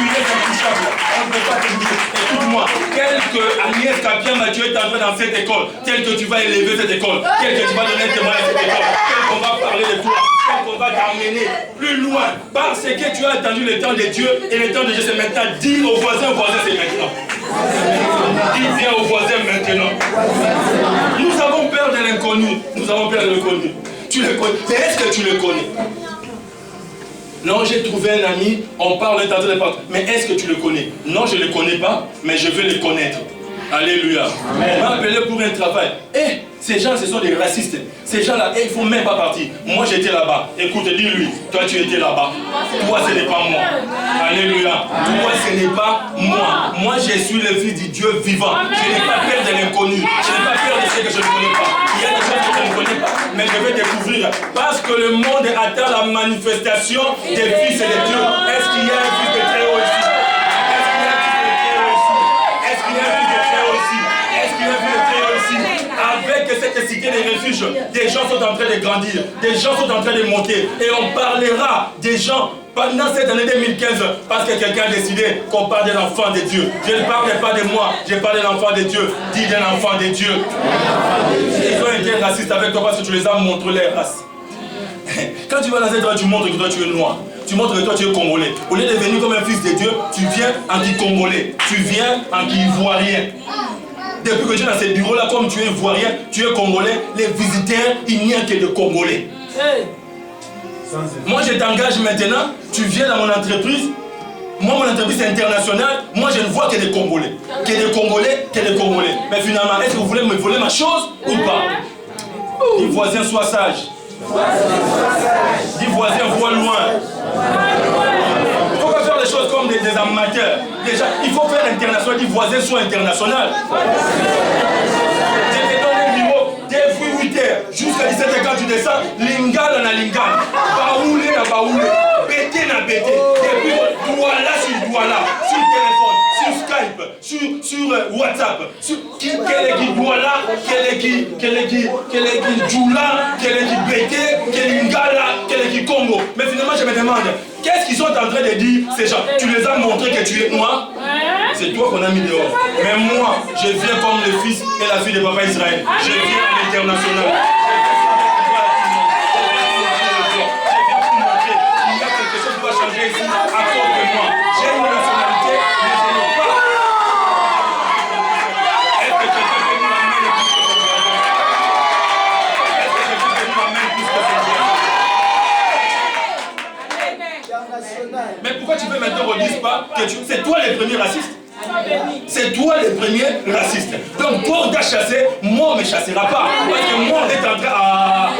es intouchable. On ne peut pas te toucher. Écoute-moi, quelque Agnès Capien Mathieu est entré dans cette école, tel que tu vas élever cette école, tel que tu vas donner un témoignage à cette école, tel qu'on va parler de toi, tel qu'on va t'emmener plus loin, parce que tu as attendu le temps de Dieu, et le temps de Dieu c'est maintenant. Dis aux voisins c'est maintenant. Dis bien aux voisins maintenant. Nous avons peur de l'inconnu. Nous avons peur de l'inconnu. Tu le connais. Mais est-ce que tu le connais? Non, j'ai trouvé un ami, on parle dans les portes. Mais est-ce que tu le connais? Non, je ne le connais pas, mais je veux le connaître. Alléluia. On m'a appelé pour un travail. Et ces gens, ce sont des racistes. Ces gens-là, ils ne font même pas partie. Moi, j'étais là-bas. Écoute, dis-lui, toi, tu étais là-bas. Toi, ce n'est pas moi. Alléluia. Toi, ce n'est pas moi. Moi, je suis le fils du Dieu vivant. Je n'ai pas peur de l'inconnu. Je n'ai pas peur de ce que je ne connais pas. Il y a des choses que je ne connais pas, mais je vais découvrir. Parce que le monde attend la manifestation des fils et de Dieu. Est-ce qu'il y a un fils de Très-Haut ici? Est-ce qu'il y a un fils de Très-Haut ici? Est-ce qu'il y a un fils de Très-Haut ici? Avec cette cité des refuges, des gens sont en train de grandir, des gens sont en train de monter, et on parlera des gens pendant cette année 2015, parce que quelqu'un a décidé qu'on parle d'un enfant de Dieu. Je ne parle pas de moi, je parle d'un enfant de Dieu. Dis d'un enfant de Dieu. Ils ont été racistes avec toi parce que tu les as montré les races. Quand tu vas dans cette rue, tu montres que toi tu es noir. Tu montres que toi tu es congolais. Au lieu de venir comme un fils de Dieu, tu viens en qui congolais. Tu viens en qui ivoirien. Depuis que tu es dans ces bureaux-là, comme tu es ivoirien, tu es congolais, les visiteurs, il n'y a que de congolais. Moi je t'engage maintenant, tu viens dans mon entreprise. Moi mon entreprise est internationale, moi je ne vois que des Congolais. Que des Congolais, que des Congolais. Mais finalement, est-ce que vous voulez me voler ma chose ou pas? Dis voisin, sois sage. Dis voisin, vois loin. Il ne faut pas faire les choses comme des amateurs. Déjà, il faut faire l'international, dis voisin, sois international. Je te donne un numéro, depuis 8h jusqu'à 17h quand tu descends, Lingala na Lingala, Baoulé na Baoulé, Bété na Bété, depuis Douala sur Douala, sur téléphone, sur Skype, sur WhatsApp, sur quel est qui Douala, quel est qui Djoula, quel est qui Bété, quel est Lingala, quel est qui Congo. Mais finalement je me demande, qu'est-ce qu'ils sont en train de dire ces gens? Tu les as montré que tu es noir? C'est toi qu'on a mis dehors. Mais moi, je viens comme le fils et la fille de Papa Israël. Je viens à l'international. Il y a quelque chose qui va changer ici à cause de moi. J'ai une nationalité, mais je n'ai pas. Est-ce que quelqu'un peut nous amener le plus que c'est bien? Est-ce que quelqu'un peut nous amener le plus que c'est bien? Mais pourquoi tu veux maintenant qu'on ne dise pas que c'est toi le premier raciste? C'est toi le premier raciste. Donc toi on t'a chassé, moi on ne me chassera pas. Parce que moi on est en train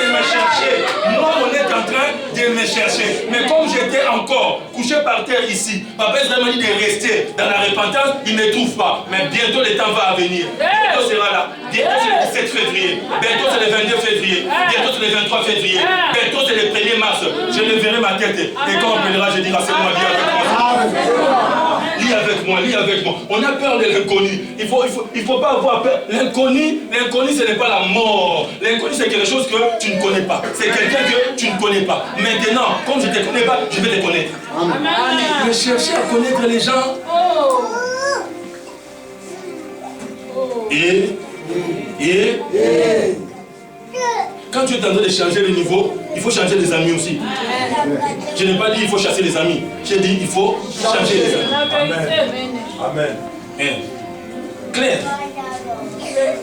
de me chercher. Moi on est en train de me chercher. Mais comme j'étais encore couché par terre ici, Papa Israël m'a dit de rester dans la repentance, il ne me trouve pas. Mais bientôt le temps va venir. Bientôt sera là. Bientôt c'est le 17 février. Bientôt c'est le 22 février. Bientôt c'est le 23 février. Bientôt c'est le 1er mars. Je leverai ma tête. Et quand on viendra, je dirai c'est moi, viens avec moi. Lis avec moi, lis avec moi. On a peur de l'inconnu. Il faut pas avoir peur. L'inconnu, ce n'est pas la mort. L'inconnu, c'est quelque chose que tu ne connais pas. C'est quelqu'un que tu ne connais pas. Maintenant, comme je ne te connais pas, je vais te connaître. Mais chercher à connaître les gens. Et quand tu es en train de changer le niveau, il faut changer les amis aussi. Je n'ai pas dit il faut chasser les amis. J'ai dit il faut changer les amis. Amen. Amen. Claire,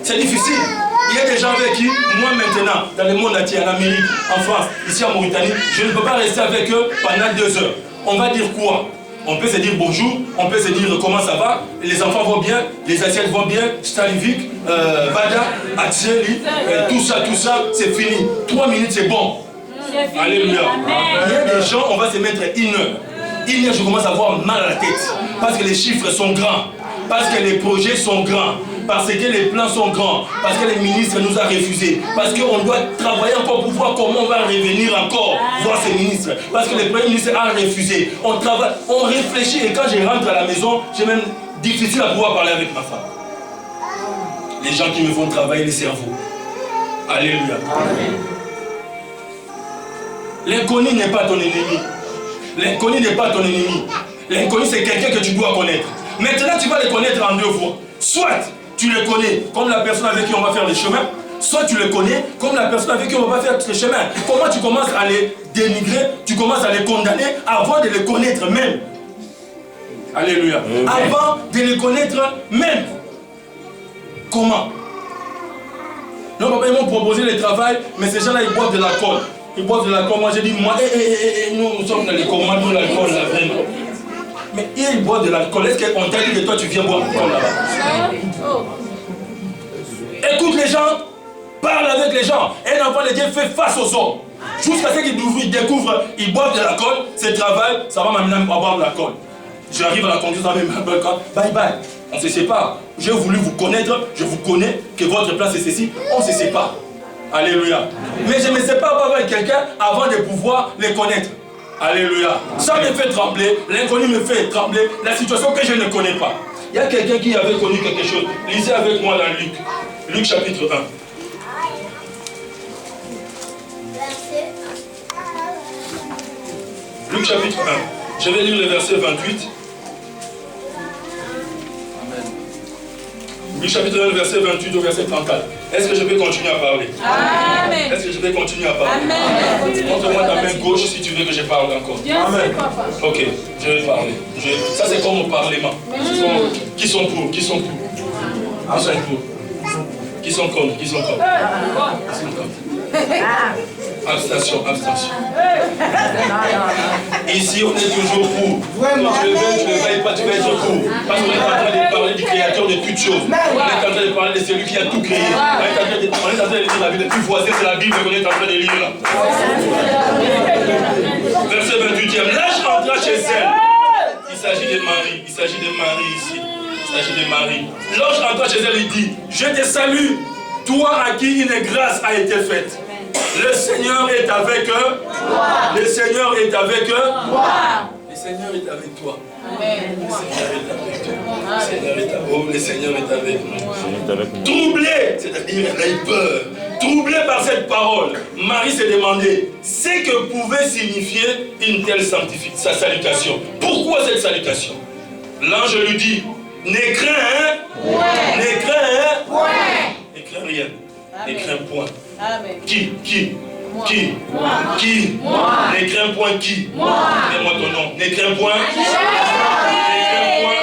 c'est difficile. Il y a des gens avec qui, moi maintenant, dans le monde entier, en Amérique, en France, ici en Mauritanie, je ne peux pas rester avec eux pendant 2 heures. On va dire quoi? On peut se dire bonjour, on peut se dire comment ça va, les enfants vont bien, les assiettes vont bien, Stalivik, Bada, Atseli, tout ça, c'est fini. 3 minutes, c'est bon. Alléluia. Il y a des gens, on va se mettre 1 heure. 1 heure, je commence à avoir mal à la tête. Parce que les chiffres sont grands. Parce que les projets sont grands. Parce que les plans sont grands. Parce que les ministres nous ont refusés. Parce qu'on doit travailler encore pour voir comment on va revenir encore voir ces ministres. Parce que le premier ministre a refusé. On travaille, on réfléchit. Et quand je rentre à la maison, j'ai même difficile à pouvoir parler avec ma femme. Les gens qui me font travailler le cerveau. Alléluia. L'inconnu n'est pas ton ennemi. L'inconnu n'est pas ton ennemi. L'inconnu, c'est quelqu'un que tu dois connaître. Maintenant, tu vas les connaître en deux voies. Soit tu les connais comme la personne avec qui on va faire les chemins, soit tu les connais comme la personne avec qui on va faire les chemins. Comment tu commences à les dénigrer, tu commences à les condamner avant de les connaître même. Alléluia. Avant de les connaître même. Comment? Non, papa, ils m'ont proposé le travail, mais ces gens-là, ils boivent de l'alcool. Ils boivent de l'alcool. Moi, j'ai dit, moi, nous sommes dans les commandes de l'alcool, là, vraiment. Mais ils boivent de l'alcool. Est-ce qu'on t'a dit que toi, tu viens boire de l'alcool là-bas? Écoute les gens, parle avec les gens. Un enfant de Dieu fait face aux hommes. Jusqu'à ce qu'ils découvrent, ils boivent de l'alcool, c'est travail, ça va m'amener à boire de l'alcool. J'arrive à la conclusion avec ma belle carte, bye bye. On se sépare. J'ai voulu vous connaître, je vous connais, que votre place est ceci, on se sépare. Alléluia. Mais je ne me sépare pas avec quelqu'un avant de pouvoir les connaître. Alléluia. Ça me fait trembler, l'inconnu me fait trembler, la situation que je ne connais pas. Il y a quelqu'un qui avait connu quelque chose. Lisez avec moi dans Luc. Luc chapitre 1. Luc chapitre 1. Je vais lire le verset 28. Luc chapitre 1, verset 28 au verset 34. Est-ce que je vais continuer à parler? Amen. Est-ce que je vais continuer à parler? Amen. Montre-moi ta main gauche si tu veux que je parle encore. Amen. Ok, je vais parler. Ça c'est comme au parlement. Qui sont pour? Qui sont pour? Qui sont pour? Qui sont contre? Qui sont contre? Abstention, abstention. Ici, on est toujours pour. Tu ne veilles pas, tu vas être pour. Parce qu'on est en train de parler du créateur de toutes choses. On est en train de parler de celui qui a tout créé. On est en train de lire la Bible. Le plus voisin, c'est la Bible qu'on est en train de lire là. Verset 28e. L'ange entra chez elle. Il s'agit de Marie. Il s'agit de Marie ici. Il s'agit de Marie. L'ange entra chez elle et dit, je te salue, toi à qui une grâce a été faite. Le Seigneur est avec eux. Le Seigneur est avec eux. Le Seigneur est avec toi. Amen. Le Seigneur est avec toi. Le Seigneur est avec nous. Le Seigneur est avec nous. Troublé, c'est-à-dire elle a eu peur. Troublé par cette parole, Marie s'est demandé ce que pouvait signifier une telle salutation. Pourquoi cette salutation? L'ange lui dit, ne crains, ne crains, ne crains rien, ne crains point. Amen. Qui? Moi. Qui? Moi. Qui? Moi. Ne crains point qui? Moi. Donne-moi ton nom. Ne crains point. Ne crains point.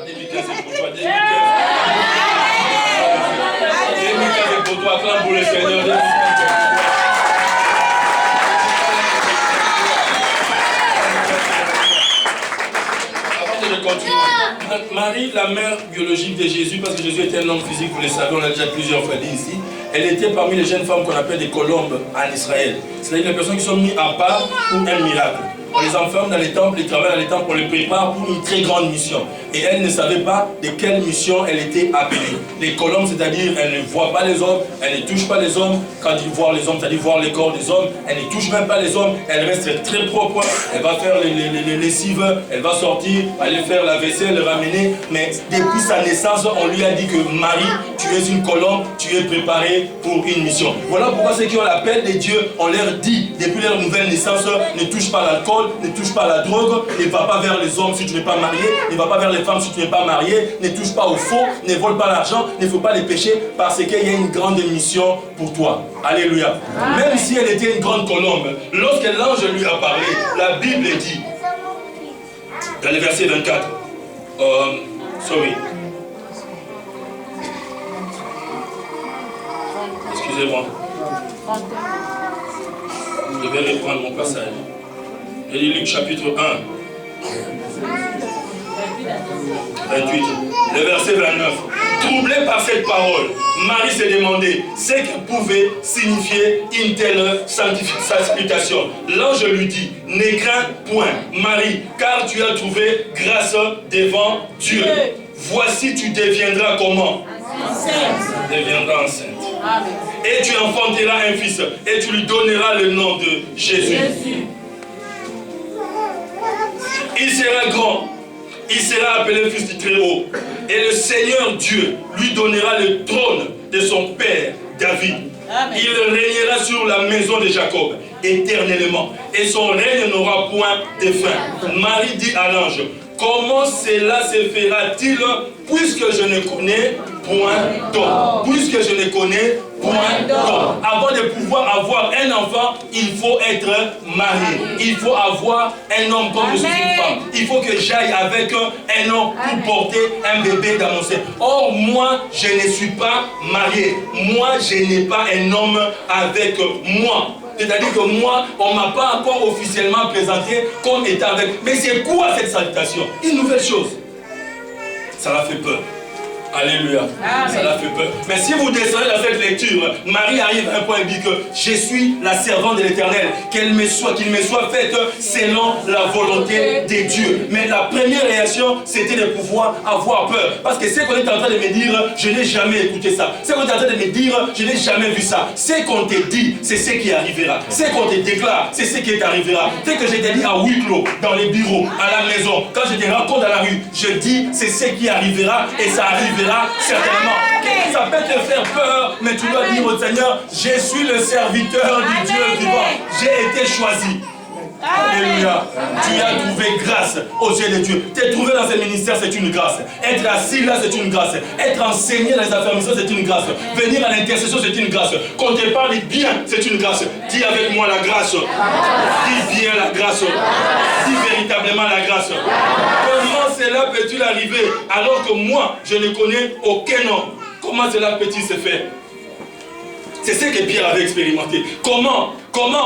Dédicace pour toi. Dédicace pour toi. Acclame pour le Seigneur. Avant de continuer. Marie, la mère biologique de Jésus, parce que Jésus était un homme physique, vous le savez, on l'a déjà plusieurs fois dit ici. Elle était parmi les jeunes femmes qu'on appelle des colombes en Israël. C'est-à-dire les personnes qui sont mises à part pour un miracle. On les enferme dans les temples, ils travaillent dans les temples, on les prépare pour une très grande mission. Et elle ne savait pas de quelle mission elle était appelée. Les colombes, c'est-à-dire, elle ne voit pas les hommes, elle ne touche pas les hommes. Quand ils voient les hommes, c'est-à-dire voir les corps des hommes, elle ne touche même pas les hommes, elle reste très propre, elle va faire les lessives, elle va sortir, aller faire la vaisselle, le ramener. Mais depuis sa naissance, on lui a dit que Marie, tu es une colombe, tu es préparée pour une mission. Voilà pourquoi ceux qui ont l'appel de Dieu, on leur dit, depuis leur nouvelle naissance, ne touche pas l'alcool, ne touche pas la drogue, ne va pas vers les hommes si tu n'es pas marié, ne va pas vers les femmes si tu n'es pas marié, ne touche pas au faux, ne vole pas l'argent, ne faut pas les péchés, parce qu'il y a une grande mission pour toi. Alléluia. Amen. Même si elle était une grande colombe, lorsque l'ange lui a parlé, la Bible dit, dans le verset 24, excusez-moi. Je vais reprendre mon passage. Je lis Luc chapitre 1. 28. Le verset 29. Troublé par cette parole, Marie s'est demandé ce que pouvait signifier une telle salutation. L'ange lui dit, ne crains point, Marie, car tu as trouvé grâce devant Dieu. Voici, tu deviendras comment? Enceinte. Tu deviendras enceinte. Amen. Et tu enfanteras un fils, et tu lui donneras le nom de Jésus. Il sera grand, il sera appelé fils du Très-Haut. Et le Seigneur Dieu lui donnera le trône de son père David. Amen. Il régnera sur la maison de Jacob. éternellement. Et son règne n'aura point de fin. Marie dit à l'ange, comment cela se fera-t-il puisque je ne connais point d'homme? Puisque je ne connais point d'homme. Avant de pouvoir avoir un enfant, il faut être marié. Il faut avoir un homme comme je suis une femme. Il faut que j'aille avec un homme pour porter un bébé dans mon sein. Or, moi, je ne suis pas marié. Moi, je n'ai pas un homme avec moi. C'est-à-dire que moi, on ne m'a pas encore officiellement présenté comme étant avec. Mais c'est quoi cette salutation? Une nouvelle chose. Ça l'a fait peur. Alléluia. Ça l'a fait peur. Mais si vous descendez dans cette lecture, Marie arrive à un point et dit que je suis la servante de l'Éternel, qu'il me soit fait selon la volonté de Dieu. Mais la première réaction, c'était de pouvoir avoir peur. Parce que ce qu'on est en train de me dire, je n'ai jamais écouté ça. Ce qu'on est en train de me dire, je n'ai jamais vu ça. Ce qu'on te dit, c'est ce qui arrivera. Ce qu'on te déclare, c'est ce qui arrivera. Ce que je te dis à huis clos, dans les bureaux, à la maison, quand je te rencontre dans la rue, je dis, c'est ce qui arrivera et ça arrivera. Certainement. Ça peut te faire peur, mais tu dois dire au Seigneur, je suis le serviteur du Dieu vivant. J'ai été choisi. Alléluia. Tu as trouvé grâce aux yeux de Dieu. T'es trouvé dans ce ministère, c'est une grâce. Être assis là, c'est une grâce. Être enseigné dans les affaires missions, c'est une grâce. Venir à l'intercession, c'est une grâce. Qu'on te parle bien, c'est une grâce. Dis avec moi la grâce. Dis bien la grâce. Dis véritablement la grâce. Comment cela peut-il arriver alors que moi, je ne connais aucun homme? Comment cela peut-il se faire? C'est ce que Pierre avait expérimenté. Comment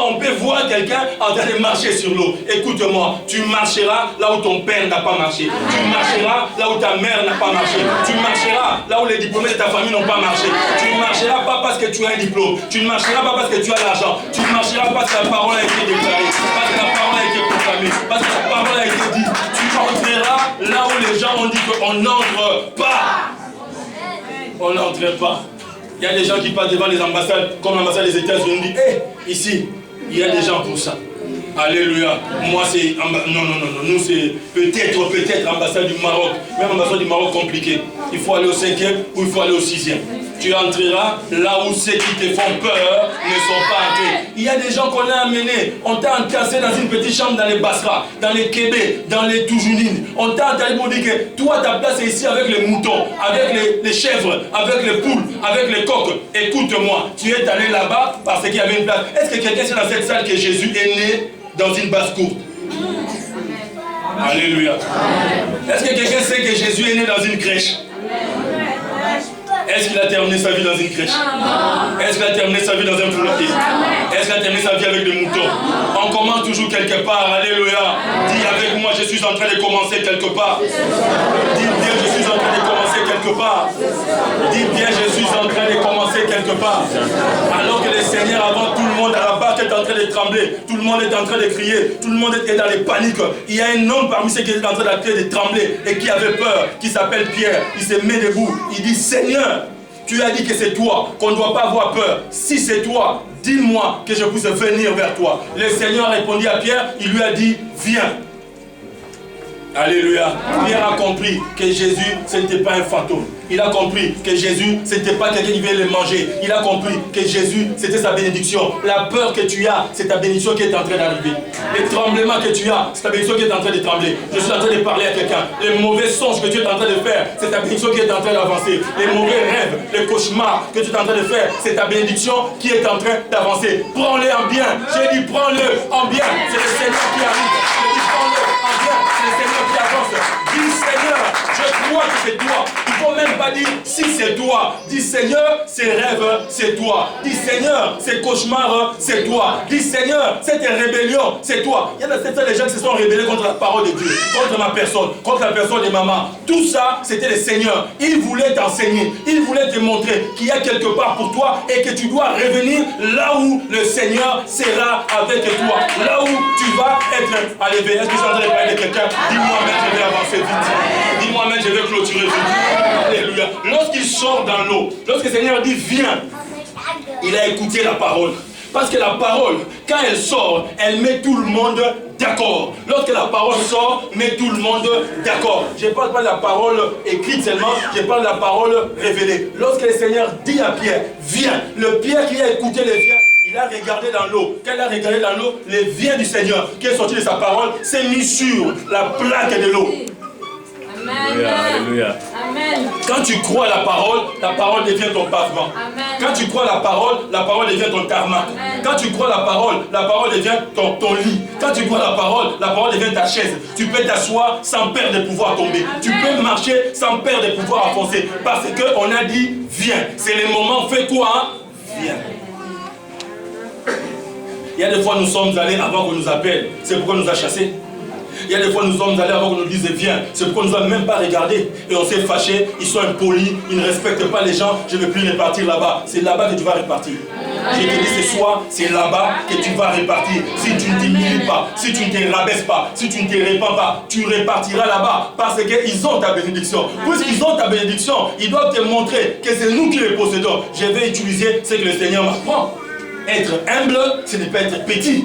on peut voir quelqu'un en train de marcher sur l'eau? Écoute-moi, tu marcheras là où ton père n'a pas marché. Tu marcheras là où ta mère n'a pas marché. Tu marcheras là où les diplômés de ta famille n'ont pas marché. Tu ne marcheras pas parce que tu as un diplôme. Tu ne marcheras pas parce que tu as l'argent. Tu ne marcheras pas parce que la parole a été déclarée. Parce que la parole a été proclamée. Parce que la parole a été dite. Tu entreras là où les gens ont dit qu'on n'entre pas. On n'entre pas. Il y a des gens qui passent devant les ambassades, comme l'ambassade des États-Unis, on dit, hé, ici, il y a des gens pour ça. Alléluia. Moi, c'est... Non. Nous, c'est peut-être l'ambassade du Maroc. Même l'ambassade du Maroc compliqué. Il faut aller au 5e ou il faut aller au 6e. Tu entreras là où ceux qui te font peur ne sont pas entrés. Il y a des gens qu'on a amenés. On t'a entassé dans une petite chambre dans les Basra, dans les Kébé, dans les Toujounines. On t'a entassé pour dire que toi, ta place est ici avec les moutons, avec les chèvres, avec les poules, avec les coqs. Écoute-moi, tu es allé là-bas parce qu'il y avait une place. Est-ce que quelqu'un sait dans cette salle que Jésus est né dans une basse-cour? Alléluia. Est-ce que quelqu'un sait que Jésus est né dans une crèche? Est-ce qu'il a terminé sa vie dans une crèche? Est-ce qu'il a terminé sa vie dans un poulailler? Est-ce qu'il a terminé sa vie avec des moutons? On commence toujours quelque part. Alléluia. Dis avec moi, je suis en train de commencer quelque part. Dis bien, je suis en train de commencer quelque part. Dis bien, je suis en train de commencer quelque part. Alors que le Seigneur, avant tout le monde à la barque est en train de trembler. Tout le monde est en train de crier. Tout le monde est dans les paniques. Il y a un homme parmi ceux qui est en train de trembler et qui avait peur, qui s'appelle Pierre. Il se met debout. Il dit, Seigneur, tu as dit que c'est toi, qu'on ne doit pas avoir peur. Si c'est toi, dis-moi que je puisse venir vers toi. Le Seigneur a répondu à Pierre, il lui a dit, viens. Alléluia. Pierre a compris que Jésus, ce n'était pas un fantôme. Il a compris que Jésus, ce n'était pas quelqu'un qui venait le manger. Il a compris que Jésus, c'était sa bénédiction. La peur que tu as, c'est ta bénédiction qui est en train d'arriver. Le tremblement que tu as, c'est ta bénédiction qui est en train de trembler. Je suis en train de parler à quelqu'un. Les mauvais songes que tu es en train de faire, c'est ta bénédiction qui est en train d'avancer. Les mauvais rêves, les cauchemars que tu es en train de faire, c'est ta bénédiction qui est en train d'avancer. Prends-les en bien. J'ai dit prends-le en bien. C'est le Seigneur qui arrive. J'ai dit prends-le en bien. C'est le Seigneur qui avance. Dis Seigneur, je crois que c'est toi. Il ne faut même pas dire si c'est toi. Dis Seigneur, ces rêves, c'est toi. Dis Seigneur, ces cauchemars, c'est toi. Dis Seigneur, cette rébellion, c'est toi. Il y a des gens qui se sont rébellés contre la parole de Dieu, contre ma personne, contre la personne de maman. Tout ça, c'était le Seigneur. Il voulait t'enseigner. Il voulait te montrer qu'il y a quelque part pour toi et que tu dois revenir là où le Seigneur sera avec toi. Là où tu vas être à l'éveil. Est-ce que je suis en train de parler de quelqu'un? Dis-moi, mais je vais avancer vite. Dis-moi, mais je vais clôturer vite. Alléluia. Lorsqu'il sort dans l'eau, lorsque le Seigneur dit viens, il a écouté la parole. Parce que la parole, quand elle sort, elle met tout le monde d'accord. Lorsque la parole sort, met tout le monde d'accord. Je ne parle pas de la parole écrite seulement, je parle de la parole révélée. Lorsque le Seigneur dit à Pierre, viens, le Pierre qui a écouté le viens, Il a regardé dans l'eau. Quand il a regardé dans l'eau, le vient du Seigneur qui est sorti de sa parole s'est mis sur la plaque de l'eau. Amen. Alléluia. Amen. Quand tu crois à la parole devient ton pavement. Amen. Quand tu crois à la parole devient ton tarmac. Amen. Quand tu crois à la parole devient ton lit. Quand tu crois à la parole devient ta chaise. Tu peux t'asseoir sans perdre de pouvoir tomber. Amen. Tu peux marcher sans perdre de pouvoir avancer. Parce qu'on a dit, viens. C'est le moment, fais quoi hein? Viens. Il y a des fois nous sommes allés avant qu'on nous appelle. C'est pourquoi on nous a chassés. Il y a des fois nous sommes allés avant qu'on nous dise viens. C'est pourquoi on ne nous a même pas regardé. Et on s'est fâché, ils sont impolis, ils ne respectent pas les gens. Je ne veux plus repartir là-bas. C'est là-bas que tu vas repartir. Je te dis ce soir, c'est là-bas que tu vas repartir. Si tu ne t'humilies pas, si tu ne te rabaisses pas, si tu ne te répands pas, tu repartiras là-bas. Parce qu'ils ont ta bénédiction. Puisqu'ils ont ta bénédiction, ils doivent te montrer que c'est nous qui les possédons. Je vais utiliser ce que le Seigneur m'apprend. Être humble, ce n'est pas être petit.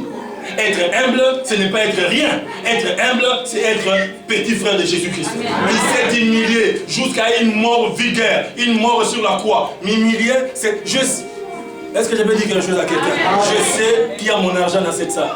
Être humble, ce n'est pas être rien. Être humble, c'est être petit frère de Jésus-Christ. Il s'est humilié jusqu'à une mort vulgaire, une mort sur la croix. M'humilier, c'est juste... Est-ce que je peux dire quelque chose à quelqu'un? Je sais qui a mon argent dans cette salle.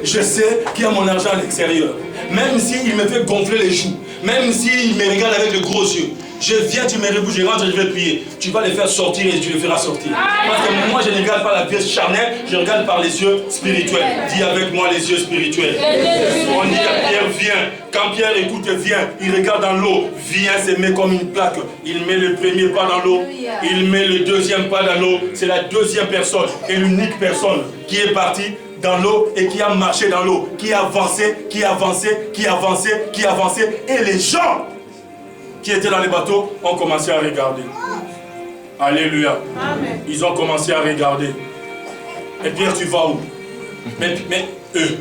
Je sais qui a mon argent à l'extérieur. Même s'il me fait gonfler les joues, même s'il me regarde avec de gros yeux, je viens, tu me rebouches, je rentre et je vais prier. Tu vas les faire sortir et tu les feras sortir. Parce que moi, je ne regarde pas la pièce charnelle, je regarde par les yeux spirituels. Dis avec moi les yeux spirituels. On dit à Pierre, viens. Quand Pierre écoute, viens. Il regarde dans l'eau. Viens, se met comme une plaque. Il met le premier pas dans l'eau. Il met le deuxième pas dans l'eau. C'est la deuxième personne et l'unique personne qui est partie dans l'eau et qui a marché dans l'eau. Qui a avancé, qui a avancé, qui a avancé, qui a avancé. Et les gens qui étaient dans les bateaux ont commencé à regarder. Alléluia. Amen. Ils ont commencé à regarder. Et Pierre, tu vas où? Mais eux,